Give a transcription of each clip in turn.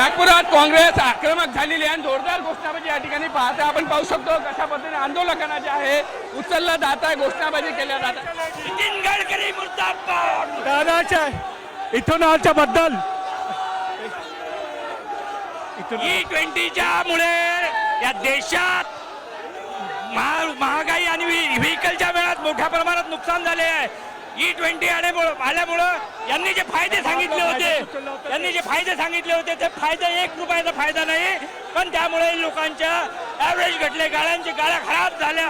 नागपुरात काँग्रेस आक्रमक झालेली आणि जोरदार घोषणाबाजी या ठिकाणी पाहता आपण पाहू शकतो कशा पद्धतीने आंदोलकांना जे आहे उचललं जात आहे, घोषणाबाजी केल्या जात आहे. नितीन गडकरी मुर्दाबाद. दादाच्या इथेनॉलच्या बद्दल E20च्या मुळे या देशात महागाई आणि व्हेकलच्या वेळात मोठ्या प्रमाणात नुकसान झाले आहे. E20 आल्यामुळं यांनी जे फायदे सांगितले होते ते फायदे 1 रुपयाचा फायदा नाही, पण त्यामुळे लोकांच्या ॲव्हरेज घटले, गाड्यांची गाड्या खराब झाल्या.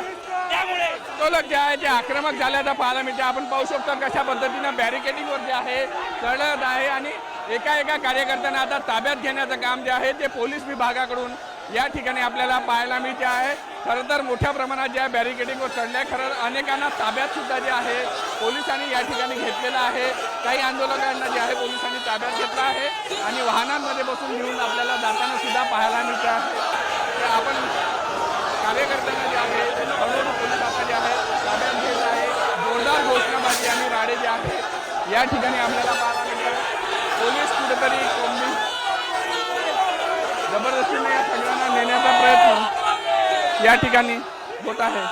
त्यामुळे आंदोलक जे आहे ते आक्रमक झाल्याचं पाहायला मिळते. आपण पाहू शकतो कशा पद्धतीनं बॅरिकेडिंगवर जे आहे चढत आहे आणि एका कार्यकर्त्यांना आता ताब्यात घेण्याचं काम जे आहे ते पोलीस विभागाकडून या ठिकाणी आपल्याला पाहायला मिळते आहे. खरं तर मोठ्या प्रमाणात ज्या बॅरिकेडिंगवर चढल्या, खरं अनेकांना ताब्यात सुद्धा जे आहे पोलिसांनी या ठिकाणी घेतलेलं आहे. काही आंदोलकांना जे आहे पोलिसांनी ताब्यात घेतलं आहे आणि वाहनांमध्ये बसून घेऊन आपल्याला जाताना सुद्धा पाहायला मिळते आहे. आपण कार्यकर्त्यांना जे आहे हळूहळू पोलीस आता जे आहे ताब्यात घेत आहे. जोरदार घोषणाबाजी आणि राडे जे आहे या ठिकाणी आपल्याला पाहायला मिळते. पोलीस कुठेतरी जबरदस्तीने या सगळ्यांना नेण्याचा प्रयत्न या ठिकाणी होत आहे.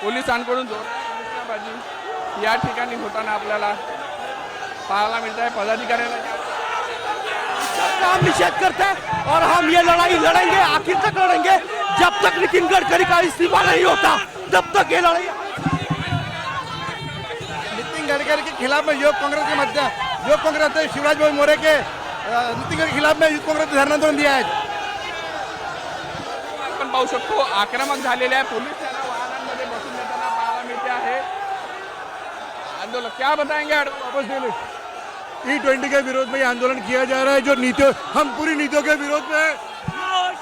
पोलिसांकडून जोरदार घोषणाबाजी या ठिकाणी होताना आपल्याला पाहायला मिळत आहे. पदाधिकाऱ्यांना हम निषेध करते हैं और हम ये लड़ाई लड़ेंगे, आखिर तक लड़ेंगे. जब तक नितिन गडकरी का इस्तीफा नहीं होता तब तक ये लड़ाई. नितिन गडकरी के खिलाफ में युवक कांग्रेस अध्यक्ष शिवराज भाई मौर्य के नितिन गडकरी के खिलाफ में युवक कांग्रेस धरना आंदोलन दिया है. आपण पाहू शकतो आक्रमक झालेले आहे. पोलीस त्यांना वाहनांमध्ये बसून देताना पाहायला मिळते आहे. आंदोलन क्या बताएंगे? वापस ले लो. E20 के विरोध में ये आंदोलन किया जा रहा है, जो नीतियों हम पूरी नीतियों के विरोध में.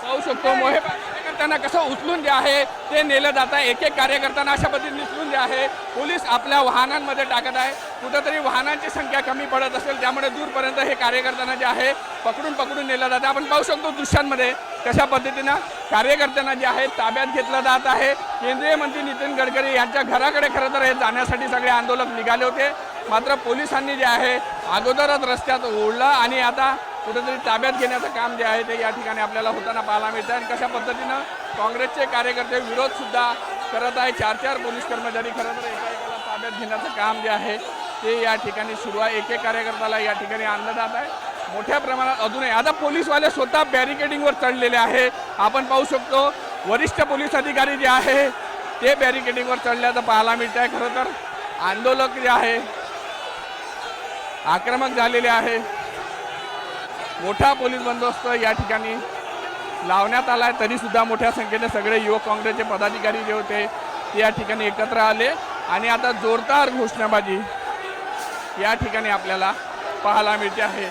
पाहू शकतो मोहे कार्यकर्त्यांना कसं उचलून जे आहे ते नेलं जात आहे. एक कार्यकर्त्यांना अशा पद्धतीने उचलून जे आहे पोलीस आपल्या वाहनांमध्ये टाकत आहे. कुठंतरी वाहनांची संख्या कमी पडत असेल त्यामुळे दूरपर्यंत हे कार्यकर्त्यांना जे आहे पकडून नेलं जातं. आपण पाहू शकतो दृश्यांमध्ये कशा पद्धतीनं कार्यकर्त्यांना जे आहे ताब्यात घेतलं जात आहे. केंद्रीय मंत्री नितीन गडकरी यांच्या घराकडे खरं तर हे जाण्यासाठी सगळे आंदोलक निघाले होते, मात्र पोलिसांनी जे आहे अगोदरच रस्त्यात ओढलं आणि आता कुठेतरी ताब्यात घेण्याचं काम जे आहे ते या ठिकाणी आपल्याला होताना पाहायला मिळतं. आणि कशा पद्धतीनं काँग्रेसचे कार्यकर्ते विरोध सुद्धा करत आहे. 4 पोलीस कर्मचारी खरं तर एकाला ताब्यात घेण्याचं काम जे आहे ते या ठिकाणी सुरू आहे. एक कार्यकर्त्याला या ठिकाणी आणलं जात आहे. मोठ्या प्रमाणात अजूनही आता पोलीसवाले स्वतः बॅरिकेडिंगवर चढलेले आहे. आपण पाहू शकतो वरिष्ठ पोलीस अधिकारी जे आहे ते बॅरिकेडिंगवर चढल्याचं पाहायला मिळत आहे. खरं तर आंदोलक जे आहे आक्रमक झालेले आहे. मोठा पोलीस बंदोबस्त या ठिकाणी लावण्यात आला आहे. तरी सुद्धा मोठ्या संख्येने सगळे युवक काँग्रेसचे पदाधिकारी जे होते ते या ठिकाणी एकत्र आले आणि आता जोरदार घोषणाबाजी या ठिकाणी आपल्याला पाहायला मिळते आहे.